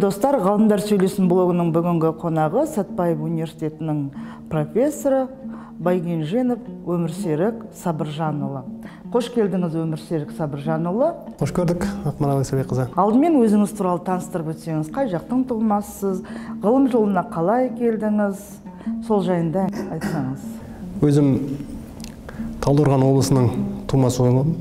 достар, ғалымдар сөйлесін блогының бүгінгі қонағы Сәтбаев университетінің профессоры Байгенженов Өмірсерік Сабыржанұлы. Қош келдіңіз, Өмірсерік Сабыржанұлы. Қош көрдік, Ақмарал Исабекқызы. Алдымен өзіңіз туралы таныстырып өтсеңіз, қай жақтың тумасысыз, ғылым жолына қалай келдіңіз, сол жайында айтсаңыз. Өзім Талдықорған облысының тумасымын.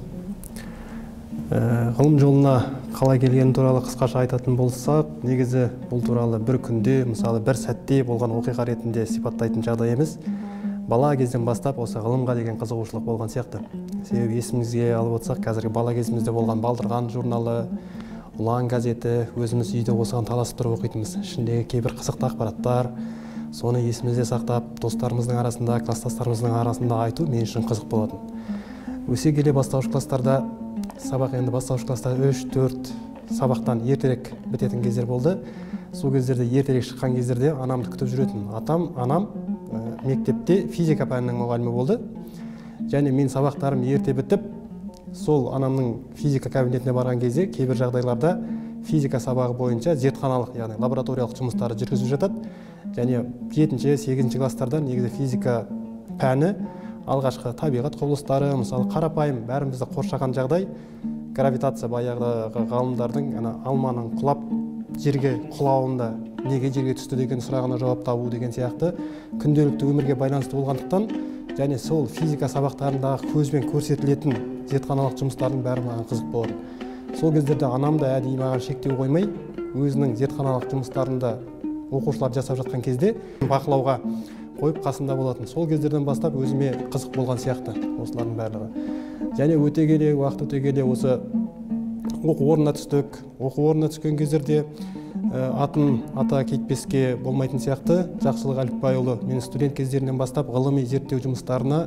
Ғылым жолына қалай келгені туралы қысқаша айтатын болсақ, негізі бұл туралы бір күнде, мысалы бір сәтте болған оқиға ретінде сипаттайтын жағдай емес. Бала кезден бастап осы ғылымға деген қызығушылық болған сияқты. Себебі есімізге алып отырсақ, қазіргі бала кезімізде болған Балдырған журналы, Ұлан газеті, өзіміз үйде осыған таласып тұрып оқитынбыз. Ішіндегі кейбір қызықты ақпараттар, соны есімізде сақтап, достарымыздың арасында, класстастарымыздың арасында айту мен үшін қызық болатын. Өсе келе бастауыш класстарда сабақ, енді бастауыш класста 3-4 сабақтан ертерек бітетін кездер болды. Сол кездерде ертерек шыққан кездерде анамды күтіп жүретін. Анам мектепте физика пәнінің мұғалімі болды. Және мен сабақтарым ерте бітіп, сол анамның физика кабинетіне барған кезде кейбір жағдайларда физика сабағы бойынша зертханалық, яғни лабораториялық жұмыстары жүргізіп жатады. Және 7-8 класстарда негізі физика пәні алғашқы табиғат құбылыстары, мысалы қарапайым бәрімізді қоршаған жағдай, гравитация, баяғы ғалымдардың алманың құлап жерге құлауында неге жерге түсті деген сұрағына жауап табу деген сияқты күнделікті өмірге байланысты болғандықтан, және сол физика сабақтарындағы көзбен көрсетілетін зертханалық жұмыстардың бәрі маған қызық болады. Сол кездерде анам да әдейі маған шектеу қоймай, өзінің зертханалық жұмыстарында оқушылар жасап жатқан кезде бақылауға қойып қасында болатын. Сол кездерден бастап өзіме қызық болған сияқты осылардың барлығы. Және уақыт өте келе осы оқу орнына түстік. Оқу орнына түскен кездерде атын ата кетпеске болмайтын сияқты Жақсылық Әліпбайұлы мен студент кездерінен бастап ғылыми зерттеу жұмыстарына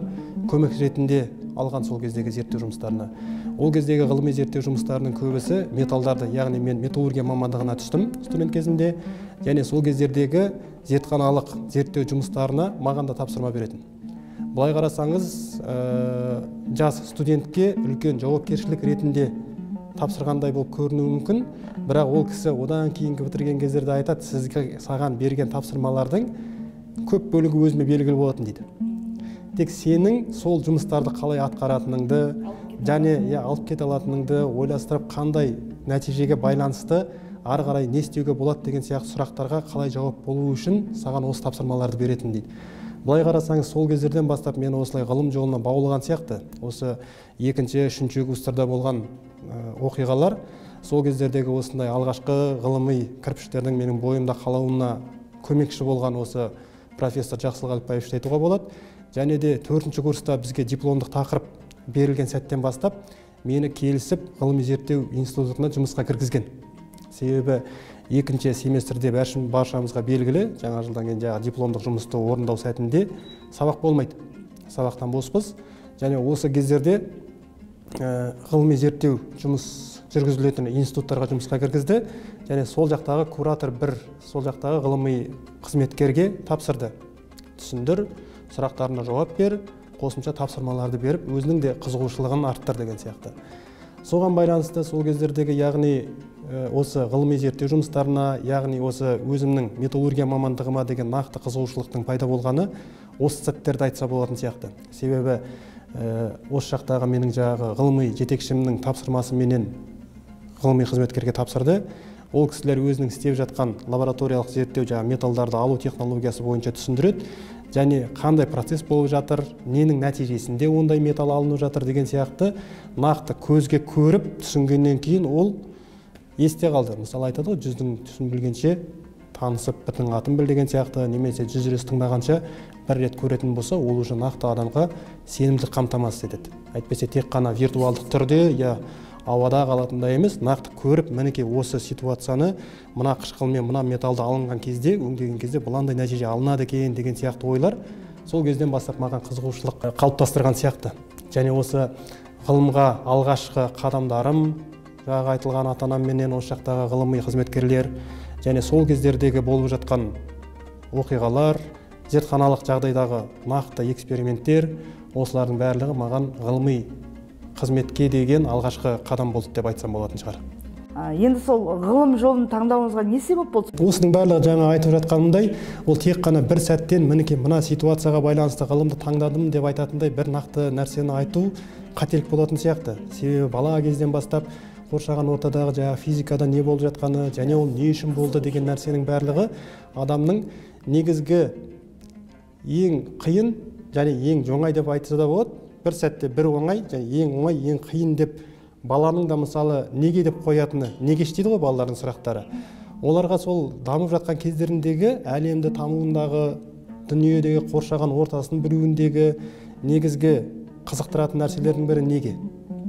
көмек ретінде алған, сол кездегі зерттеу жұмыстарына. Ол кездегі ғылыми зерттеу жұмыстарының көбісі металдарды, яғни мен металлургия мамандығына түстім студент кезінде, және сол кездердегі зертханалық зерттеу жұмыстарына маған да тапсырма беретін. Былай қарасаңыз, жас студентке үлкен жауапкершілік ретінде тапсырғандай болып көрінуі мүмкін, бірақ ол кісі одан кейінгі бітірген кездерде айтады, саған берген тапсырмалардың көп бөлігі өзіме белгілі болатын дейді. Тек сенің сол жұмыстарды қалай атқаратыныңды, және алып кете алатыныңды ойластырып, қандай нәтижеге байланысты ары қарай не істеуге болады деген сияқты сұрақтарға қалай жауап болу үшін саған осы тапсырмаларды беретін дейді. Былай қарасаңыз, сол кездерден бастап мен осылай ғылым жолына баулыған сияқты. Осы 2-3 курстарда болған оқиғалар, сол кездердегі осындай алғашқы ғылыми кірпіштердің менің бойымда қалауына көмекші болған осы профессор Жақсылық Әліпбаевты айтуға болады. Және де 4-ші курста бізге дипломдық тақырып берілген сәттен бастап мені келісіп ғылыми зерттеу институтына жұмысқа кіргізген. Себебі 2-ші семестрде баршамызға белгілі, жаңа жылдан кейін дипломдық жұмысты орындау сәтінде сабақ болмайды. Сабақтан боспыз. Және осы кездерде ғылыми зерттеу жұмыс жүргізілетін институттарға жұмысқа кіргізді. Және сол жақтағы куратор сол жақтағы ғылыми қызметкерге тапсырды. Түсіндір, сұрақтарына жауап бер, қосымша тапсырмаларды беріп, өзінің де қызығушылығын арттыр деген сияқты. Соған байланысты сол кездердегі, яғни осы ғылыми зерттеу жұмыстарына, яғни осы өзімнің металлургия мамандығыма деген нақты қызығушылықтың пайда болғаны осы сәттерді айтса болатын сияқты. Себебі осы жақтағы менің ғылыми жетекшімнің тапсырмасы менен ғылыми қызметкерге тапсырды. Ол кісілер өзінің істеп жатқан лабораториялық зерттеу металдарды алу технологиясы бойынша түсіндіреді, және қандай процесс болып жатыр, ненің нәтижесінде ондай металл алынып жатыр деген сияқты нақты көзге көріп түсінгеннен кейін ол есте қалды. Мысалы айтады ғой, 100-дің түсін білгенше танысып бітің атын біл деген сияқты, немесе 100 рет тыңдағанша бір рет көретін болса, ол уже нақты адамға сенімділік қамтамасыз етеді. Әйтпесе тек қана виртуалдық түрде ауада қалатындай емес, нақты көріп, мінекей осы ситуацияны мына қышқылмен мына металды алынған кезде, өңдеген кезде бұландай нәтиже алынады екен деген сияқты ойлар сол кезден бастап маған қызығушылық қалыптастырған сияқты. Және осы ғылымға алғашқы қадамдарым, жаңағы айтылған ата-анам менен осы жақтағы ғылыми қызметкерлер, және сол кездердегі болып жатқан оқиғалар, зертханалық жағдайдағы нақты эксперименттер, осылардың барлығы маған ғылыми қызметке деген алғашқы қадам болды деп айтсам болатын шығар. Енді сол ғылым жолын таңдауыңызға не себеп болды? Осының барлығы жаңа айтып жатқанымдай, ол тек қана бір сәттен мінекей мына ситуацияға байланысты ғылымды таңдадым деп айтатындай бір нақты нәрсені айту қателік болатын сияқты. Себебі бала кезден бастап қоршаған ортадағы жаңағы физикада не болып жатқаны және ол не үшін болды деген нәрсенің барлығы адамның негізгі ең қиын және ең оңай деп айтса да болады. Бір сәтте бір оңай және ең оңай, ең қиын деп баланың да мысалы неге деп қоятыны, неге дейді ғой балалардың сұрақтары. Оларға сол дамып жатқан кездеріндегі әлемді тануындағы, дүниедегі қоршаған ортасын білуіндегі негізгі қызықтыратын нәрселердің бірі неге?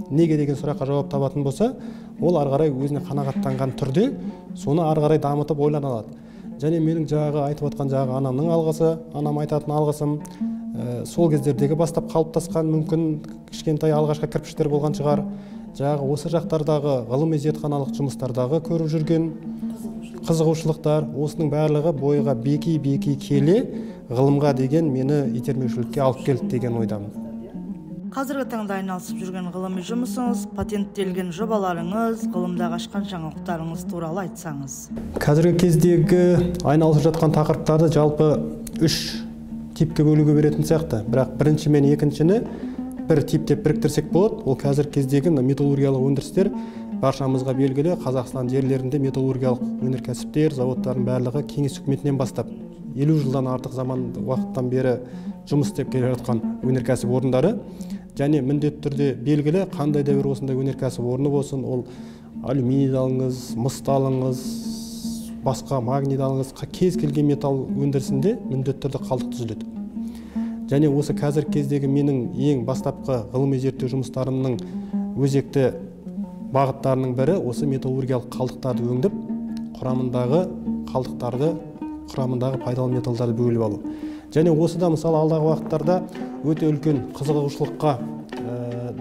Неге деген сұраққа жауап табатын болса, ол ары қарай өзіне қанағаттанған түрде соны ары қарай дамытып ойлана алады. Және менің жаңағы айтып отқан жаңағы анамның алғысы, анам айтатын алғысым сол кездердегі бастап қалыптасқан мүмкін кішкентай алғашқы кірпіштер болған шығар. Жаңағы осы жақтардағы ғылыми зертханалық жұмыстардағы көріп жүрген қызығушылықтар, осының барлығы бойға беки келе ғылымға деген мені итермеушілікке алып келді деген ойдамын. Қазіргі таңда айналысып жүрген ғылыми жұмысыңыз, патенттелген жобаларыңыз, ғылымдағы ашқан жаңалықтарыңыз туралы айтсаңыз. Қазіргі кездегі айналысып жатқан тақырыптарды жалпы 3 типке бөлуге беретін сияқты. Бірақ бірінші мен екіншіні бір типтеп біріктірсек болады. Ол қазіргі кездегі металлургиялық өндірістер баршамызға белгілі. Қазақстан жерлерінде металлургиялық өнеркәсіптер, заводтардың барлығы кеңес үкіметінен бастап 50 жылдан артық заман уақыттан бері жұмыс істеп келе жатқан өнеркәсіп орындары. Және міндетті түрде белгілі қандай да бір осындай өнеркәсіп орны болсын, ол алюминий алыңыз, мыс алыңыз, басқа магний алыңыз, кез келген металл өндірісінде міндетті түрде қалдық түзіледі. Және осы қазіргі кездегі менің ең бастапқы ғылыми зерттеу жұмыстарымның өзекті бағыттарының бірі осы металлургиялық қалдықтарды өңдеп, құрамындағы пайдалы металдарды бөліп алу. Және осы да мысалы алдағы уақыттарда өте үлкен қызығушылыққа,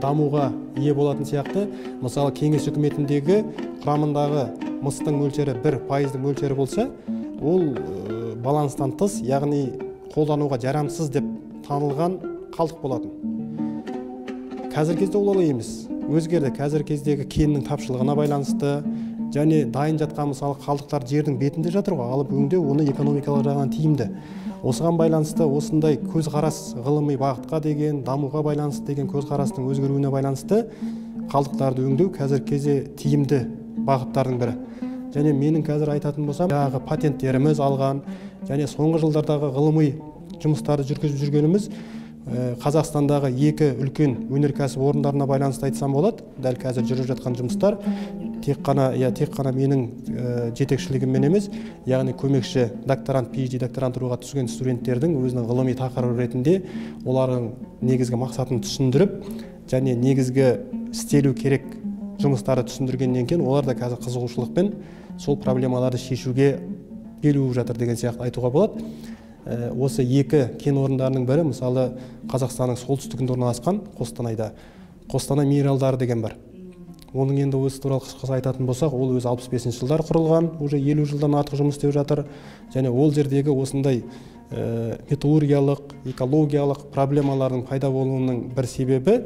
дамуға ие болатын сияқты. Мысалы кеңес үкіметіндегі құрамындағы мыстың мөлшері 1% мөлшері болса, ол баланстан тыс, яғни қолдануға жарамсыз деп танылған қалдық болатын. Қазіргі кезде ол олай емес. Өзгерді. Қазіргі кездегі кеннің тапшылығына байланысты және дайын жатқан мысалы қалдықтар жердің бетінде жатыр ғой, алып өңдеу оны экономикалық жағынан тиімді. Осыған байланысты осындай көзқарас ғылыми бағытқа деген, дамуға байланысты деген көзқарастың өзгеруіне байланысты қалдықтарды өңдеу қазіргі кезде тиімді бағыттардың бірі. Және менің қазір айтатын болсам, жаңағы патенттеріміз алған және соңғы жылдардағы ғылыми жұмыстарды жүргізіп жүргеніміз Қазақстандағы 2 үлкен өнеркәсіп орындарына байланысты айтсам болады. Дәл қазір жүріп жатқан жұмыстар тек қана менің жетекшілігіммен емес, яғни көмекші докторант, PhD докторантураға түскен студенттердің өзінің ғылыми тақырыбы ретінде олардың негізгі мақсатын түсіндіріп, және негізгі істелу керек жұмыстарды түсіндіргеннен кейін олар да қазір қызығушылықпен сол проблемаларды шешуге бел буып жатыр деген сияқты айтуға болады. Осы 2 кен орындарының бірі мысалы Қазақстанның солтүстігінде орналасқан Қостанайда Қостанай минералдары деген бар. Оның енді өзі туралы қысқаша айтатын болсақ, ол өзі 65 жылдар құрылған, уже 50 жылдан артық жұмыс істеп жатыр. Және ол жердегі осындай металлургиялық, экологиялық проблемалардың пайда болуының бір себебі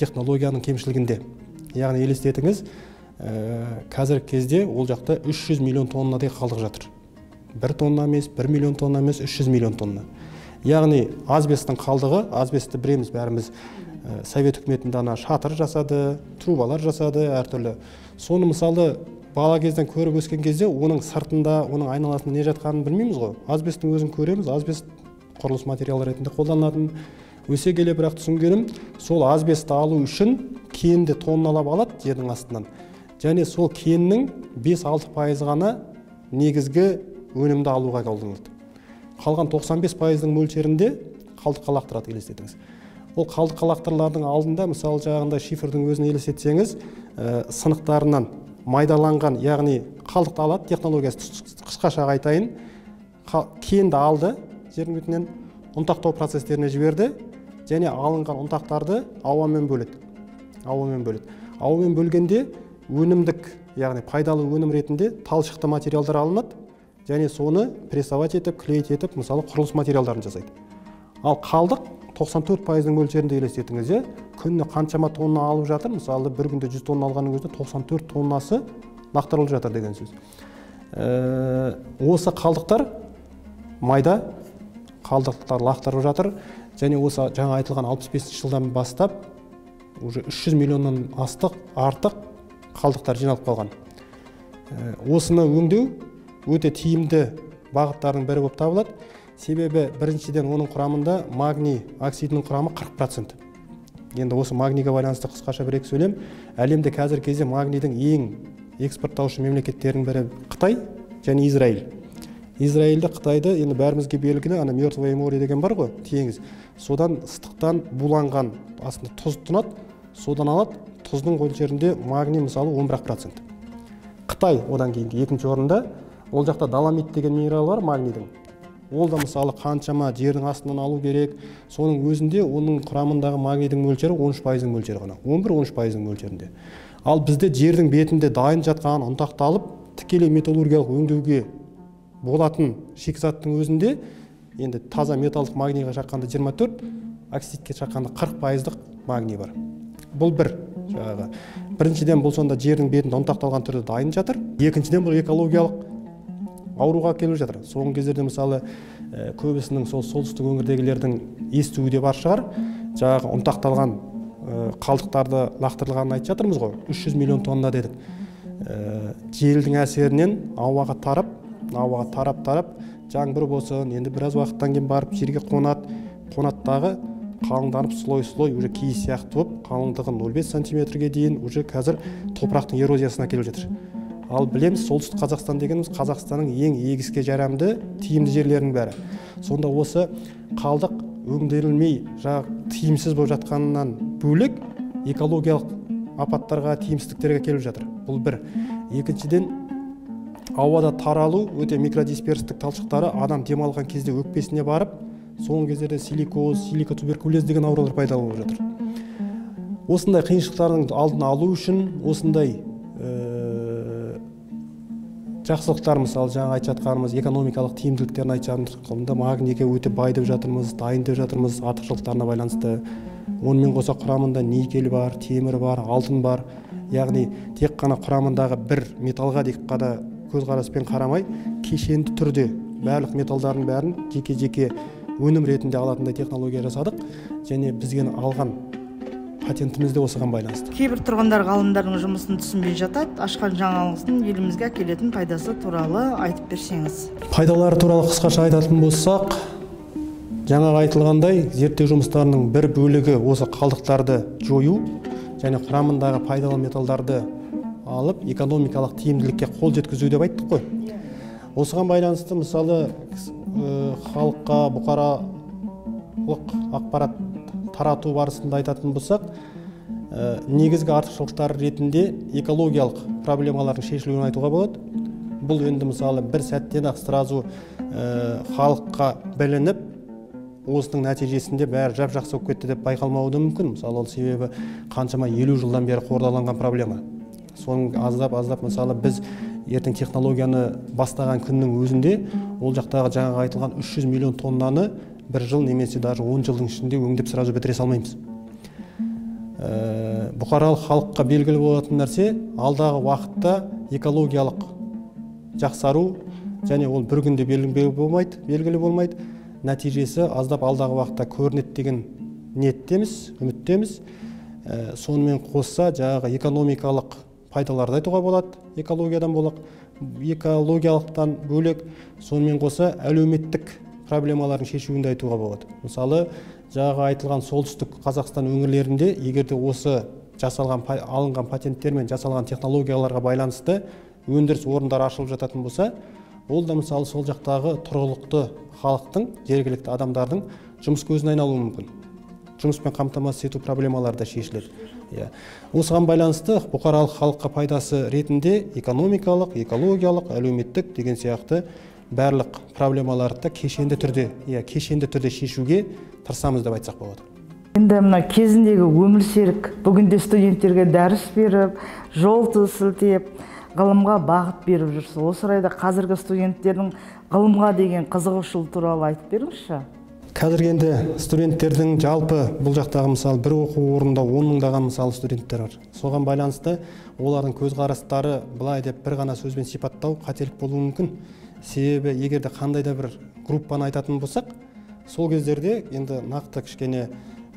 технологияның кемшілігінде. Яғни елестетіңіз, қазіргі кезде ол жақта 300 миллион тоннадай қалдық жатыр. 1 тонна емес, 1 миллион тонна емес, 300 миллион тонна. Яғни асбесттің қалдығы, асбестті біреміз бәріміз, Совет үкіметінде шатыр жасады, трубалар жасады, әртүрлі. Соны мысалы бала кезден көріп өскен кезде оның сыртында, оның айналасында не жатқанын білмейміз ғой. Асбесттің өзін көреміз, асбест құрылыс материалы ретінде қолданылатын. Өсе келе бірақ түсінгенім, сол асбестті алу үшін кенді тонналап алады жердің астынан. Және сол кеннің 5-6% ғана негізгі өнімді алуға қолданылады. Қалған 95%-ның мөлшерінде қалдыққа лақтырады, елестетіңіз. Ол қалдыққа лақтырылардың алдында, мысалы жағында шифрдің өзін елестетсеңіз, сынықтарынан майдаланған, яғни қалдықты алады, технологиясы қысқаша айтайын, кенді алды, жердің бетінен ұнтақтау процестеріне жіберді, және алынған ұнтақтарды ауамен бөледі. Ауамен бөлгенде өнімдік, яғни пайдалы өнім ретінде талшықты материалдар алынады, және соны прессовать етіп, клейт етіп, мысалы құрылыс материалдарын жасайды. Ал қалдық 94%-ның мөлшерінде елестетіңіз, күніне қаншама тонна алып жатыр, мысалы бір күнде 100 тонна алғанның өзінде 94 тоннасы лақтырылып жатыр деген сөз. Осы қалдықтар майда қалдықтар лақтырылып жатыр, және осы жаңа айтылған 65 жылдан бастап уже 300 миллионнан артық қалдықтар жиналып қалған. Осыны өңдеу өте тиімді бағыттардың бірі болып табылады. Себебі біріншіден оның құрамында магний оксидінің құрамы 40%. Енді осы магнийге байланысты қысқаша бір сөйлем. Әлемде қазір кезде магнийдің ең экспорттаушы мемлекеттерінің бірі Қытай және Израиль. Израильді, Қытайды енді бәрімізге белгілі, ана Мертвое море деген бар ғой, теңіз. Содан ыстықтан буланған астында тұз тұнады, содан алады. Тұздың мөлшерінде магний мысалы 11%. Қытай одан кейінгі екінші орында. Ол жақта доломит деген минерал бар магнийдің. Ол да мысалы қаншама жердің астынан алу керек. Соның өзінде оның құрамындағы магнийдің мөлшері 13% мөлшері ғана. 11-13% мөлшерінде. Ал бізде жердің бетінде дайын жатқан ұнтақталып, тікелей металлургиялық өңдеуге болатын шикізаттың өзінде енді таза металдық магнийға шаққанда 24, оксидке шаққанда 40%-ық магний бар. Бұл бір жаңағы. Біріншіден бұл сонда жердің бетінде ұнтақталған түрде дайын жатыр. Екіншіден бұл экологиялық ауруға келіп жатыр. Соңғы кездерде мысалы көбісінің солтүстік өңірдегілердің естуі де бар шығар. Жаңағы ұнтақталған қалдықтарды лақтырылғанын айтып жатырмыз ғой. 300 миллион тонна дедік. Желдің әсерінен ауаға тарап, жаңбыр болсын, енді біраз уақыттан кейін барып жерге қонаттағы қалыңданып слой уже киіз сияқты болып, қалыңдығы 0,5 сантиметрге дейін уже қазір топырақтың эрозиясына келіп жатыр. Ал білеміз, солтүстік Қазақстан дегеніміз Қазақстанның ең егіске жарамды, тиімді жерлерінің бәрі. Сонда осы қалдық өңделмей, тиімсіз болып жатқанынан бөлек экологиялық апаттарға, тиімсіздіктерге келіп жатыр. Бұл бір. Екіншіден, ауада таралу, өте микродисперстік талшықтары адам демалған кезде өкпесіне барып, соңғы кездерде силикоз, силикотуберкулез деген аурулар пайда болып жатыр. Осындай қиыншылықтардың алдын алу үшін осындай жақсылықтар, мысалы жаңа айтып жатқанымыз экономикалық тиімділіктерін айтып жатқанда магнийге өте бай деп жатырмыз, дайын деп жатырмыз артықшылықтарына байланысты. Онымен қоса құрамында никель бар, темір бар, алтын бар. Яғни тек қана құрамындағы бір металға тек қана көзқараспен қарамай, кешенді түрде барлық металдардың бәрін жеке-жеке өнім ретінде алатындай технология жасадық, және бізге алған патентіміз де осыған байланысты. Кейбір тұрғындар ғалымдардың жұмысын түсінбей жатады. Ашқан жаңалықтың елімізге әкелетін пайдасы туралы айтып берсеңіз. Пайдалары туралы қысқаша айтатын болсақ, жаңағы айтылғандай зерттеу жұмыстарының бір бөлігі осы қалдықтарды жою және құрамындағы пайдалы металдарды алып, экономикалық тиімділікке қол жеткізу деп айттық қой. Осыған байланысты мысалы халыққа бұқаралық ақпарат тарату барысында айтатын болсақ, негізгі артықшылықтар ретінде экологиялық проблемалардың шешілуін айтуға болады. Бұл енді мысалы бір сәттен-ақ сразу халыққа білініп, осының нәтижесінде бәрі жап-жақсы болып кетті деп байқалмауы да мүмкін. Мысалы ол себебі қаншама 50 жылдан бері қордаланған проблема. Соның аздап мысалы біз ертең технологияны бастаған күннің өзінде ол жақтағы жаңағы айтылған 300 миллион тоннаны бір жыл немесе даже 10 жылдың ішінде өңдеп сразу бітіре салмаймыз. Бұқаралық халыққа белгілі болатын нәрсе, алдағы уақытта экологиялық жақсару, және ол бір күнде белгілі болмайды. Нәтижесі аздап алдағы уақытта көрінеді деген ниеттеміз, үміттеміз. Сонымен қоса жаңағы экономикалық пайдаларды айтуға болады, экологиялықтан бөлек, сонымен қоса әлеуметтік проблемалардың шешуінде айтуға болады. Мысалы, жаңағы айтылған солтүстік Қазақстан өңірлерінде егерде осы алынған патенттер мен жасалған технологияларға байланысты өндіріс орындары ашылып жататын болса, ол да мысалы сол жақтағы тұрғылықты халықтың, жергілікті адамдардың жұмыс көзіне айналуы мүмкін. Жұмыспен қамтамасыз ету проблемалары да шешіледі. Осыған байланысты бұқаралық халыққа пайдасы ретінде экономикалық, экологиялық, әлеуметтік деген сияқты барлық проблемаларды кешенді түрде шешуге тырысамыз деп айтсақ болады. Енді мына кезіндегі өмірсерік бүгінде студенттерге дәріс беріп, жол сілтеп, ғылымға бағыт беріп жүрсіз. Осы орайда қазіргі студенттердің ғылымға деген қызығушылығы туралы айтып беріңізші. Қазір енді студенттердің жалпы бұл жақтағы мысалы бір оқу орнында 10 мыңдаған мысалы студенттер бар. Соған байланысты олардың көзқарастары былай деп бір ғана сөзбен сипаттау қателік болуы мүмкін. Себебі егер де қандай да бір группаны айтатын болсақ, сол кездерде енді нақты кішкене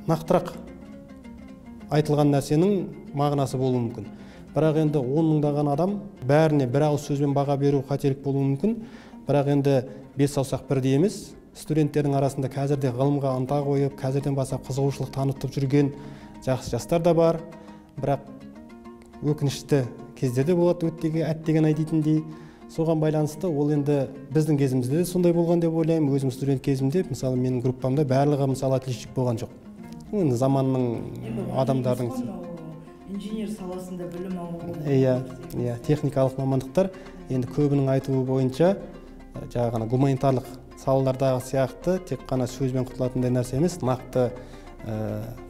нақтырақ айтылған нәрсенің мағынасы болуы мүмкін. Бірақ енді 10 мыңдаған адам бәріне бір ауыз сөзбен баға беру қателік болуы мүмкін. Бірақ енді бес саусақ бірдей емес. Студенттердің арасында қазірде ғылымға ынта қойып, қазірден бастап қызығушылық танытып жүрген жақсы жастар да бар. Бірақ өкінішті кездерде болады, өттегі әттеген ай дейтіндей. Соған байланысты ол енді біздің кезімізде де сондай болған деп ойлаймын. Өзім студент кезімде, мысалы менің группамда барлығы мысалы отличник болған жоқ. Енді заманның адамдардың инженер саласында білім алу. Иә, техникалық мамандықтар енді көбінің айтуы бойынша жаңағы гуманитарлық салалардағы сияқты тек қана сөзбен құтылатындай нәрсе емес, нақты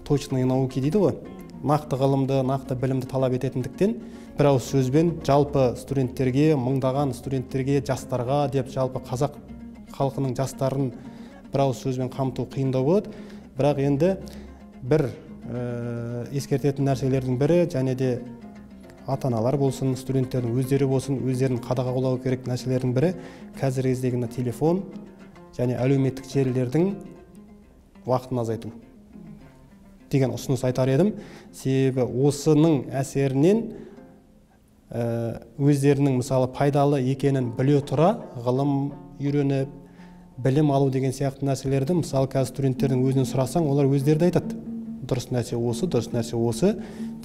точные науки дейді ғой. Нақты ғылымды, нақты білімді талап ететіндіктен бір ауыз сөзбен жалпы студенттерге, мыңдаған студенттерге, жастарға деп жалпы қазақ халқының жастарын бір ауыз сөзбен қамту қиындау болады. Бірақ енді бір ескертетін нәрселердің бірі, және де ата-аналар болсын, студенттердің өздері болсын, өздерін қадағалау керек нәрселердің бірі қазіргі кездегі телефон және әлеуметтік желілердің уақытын азайту деген ұсыныс айтар едім. Себебі осының әсерінен өздерінің мысалы пайдалы екенін біле тұра ғылым үйреніп, білім алу деген сияқты нәрселерді мысалы қазір студенттердің өзінен сұрасаң, олар өздері айтады. Дұрыс нәрсе осы, дұрыс нәрсе осы,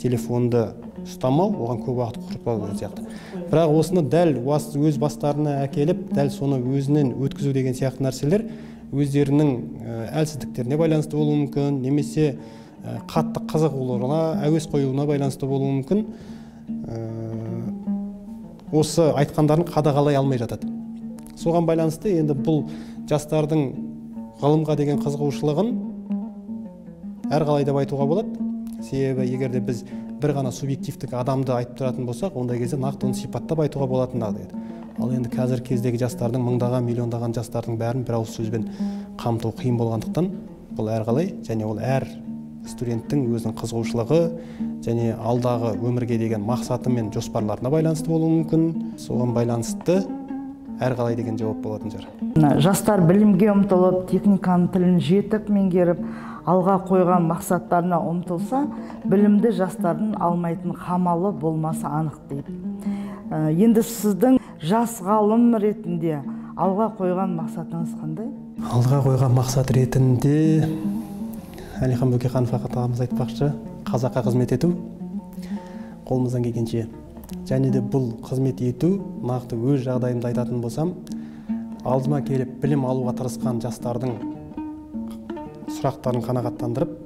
телефонды ұстамау, оған көп уақыт құртпау деген сияқты. Бірақ осыны дәл өз бастарына әкеліп, дәл соны өзінен өткізу деген сияқты нәрселер өздерінің әлсіздіктеріне байланысты болуы мүмкін, немесе қатты қызық болуына, әуес қоюына байланысты болуы мүмкін. Осы айтқандарын қадағалай алмай жатады. Соған байланысты енді бұл жастардың ғылымға деген қызығушылығын әрқалай деп айтуға болады. Себебі егер де біз бір ғана субъективтік адамды айтып тұратын болсақ, ондай кезде нақты оны сипаттап айтуға болатын еді. Ал енді қазір кездегі жастардың мыңдаған, миллиондаған жастардың бәрін бір ауыз сөзбен қамту қиын болғандықтан, бұл әрқалай, және ол әр студенттің өзінің қызығушылығы және алдағы өмірге деген мақсаты мен жоспарларына байланысты болуы мүмкін. Соған байланысты әрқалай деген жауап болатын шығар. Жастар білімге ұмтылып, техниканың тілін жетік меңгеріп, алға қойған мақсаттарына ұмтылса, білімді жастардың алмайтын қамалы болмасы анық дейді. Енді сіздің жас ғалым ретінде алға қойған мақсатыңыз қандай? Алға қойған мақсат ретінде Әлихан Бөкейханов ағамыз айтпақшы, қазаққа қызмет ету, қолымыздан келгенше. Және де бұл қызмет ету, нақты өз жағдайымды айтатын болсам, алдыма келіп білім алуға тырысқан жастардың сұрақтарын қанағаттандырып,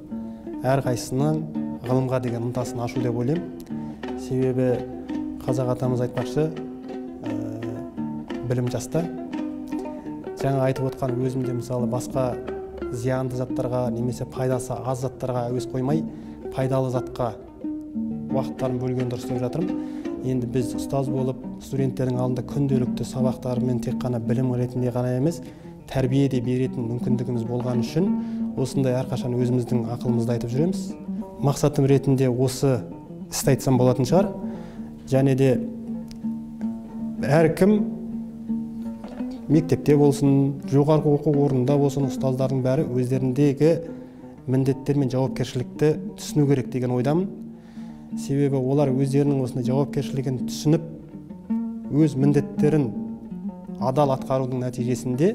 әрқайсының ғылымға деген ынтасын ашу деп ойлаймын. Себебі қазақ атамыз айтпақшы, білім жаста. Жаңа айтып отқан өзімде мысалы басқа зиянды заттарға, немесе пайдасы аз заттарға әуес қоймай, пайдалы затқа уақыттарын бөлген дұрыс деп жатырмын. Енді біз ұстаз болып, студенттердің алдында күнделікті сабақтарымен тек қана білім ретінде ғана емес, тәрбие де беретін мүмкіндігіміз болған үшін, осындай әрқашан өзіміздің ақылымызды айтып жүреміз. Мақсатым ретінде осы істі айтсам болатын шығар. Және де әркім мектепте болсын, жоғарғы оқу орнында болсын, ұстаздардың бәрі өздеріндегі міндеттер мен жауапкершілікті түсіну керек деген ойдамын. Себебі олар өздерінің осындай жауапкершілігін түсініп, өз міндеттерін адал атқарудың нәтижесінде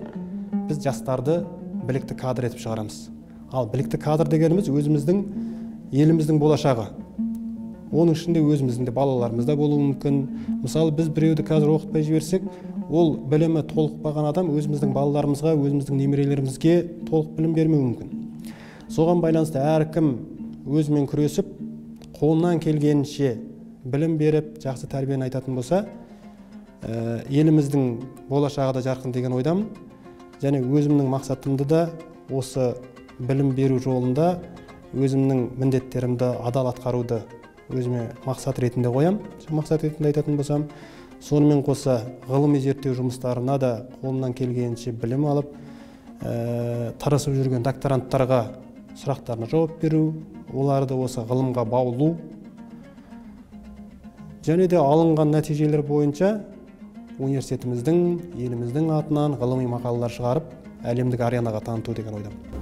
біз жастарды білікті кадр етіп шығарамыз. Ал білікті кадр дегеніміз өзіміздің еліміздің болашағы. Оның ішінде өзіміздің де балаларымыз да болуы мүмкін. Мысалы, біз біреуді қазір оқытпай жіберсек, ол білімі толықпаған адам өзіміздің балаларымызға, өзіміздің немерелерімізге толық білім бермеуі мүмкін. Соған байланысты әркім өзімен күресіп, қолынан келгенше білім беріп, жақсы тәрбиені айтатын болса, еліміздің болашағы да жарқын деген ойдамын. Және өзімнің мақсатымды да осы білім беру жолында өзімнің міндеттерімді адал атқаруды өзіме мақсат ретінде қоям. Мақсат ретінде айтатын болсам, сонымен қоса ғылыми зерттеу жұмыстарына да қолымнан келгенше білім алып, тырысып жүрген докторанттарға сұрақтарына жауап беру, оларды осы ғылымға баулу және де алынған нәтижелер бойынша университетіміздің, еліміздің атынан ғылыми мақалалар шығарып, әлемдік аренаға таныту деген ойдамын.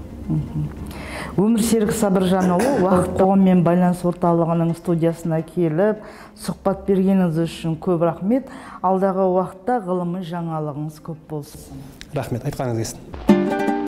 Өмірсерік Сабыржанұлы Уақыт қоғаммен байланыс орталығының студиясына келіп, сұхбат бергеніңіз үшін көп рахмет. Алдағы уақытта ғылыми жаңалығыңыз көп болсын. Рахмет, айтқаныңыз келсін.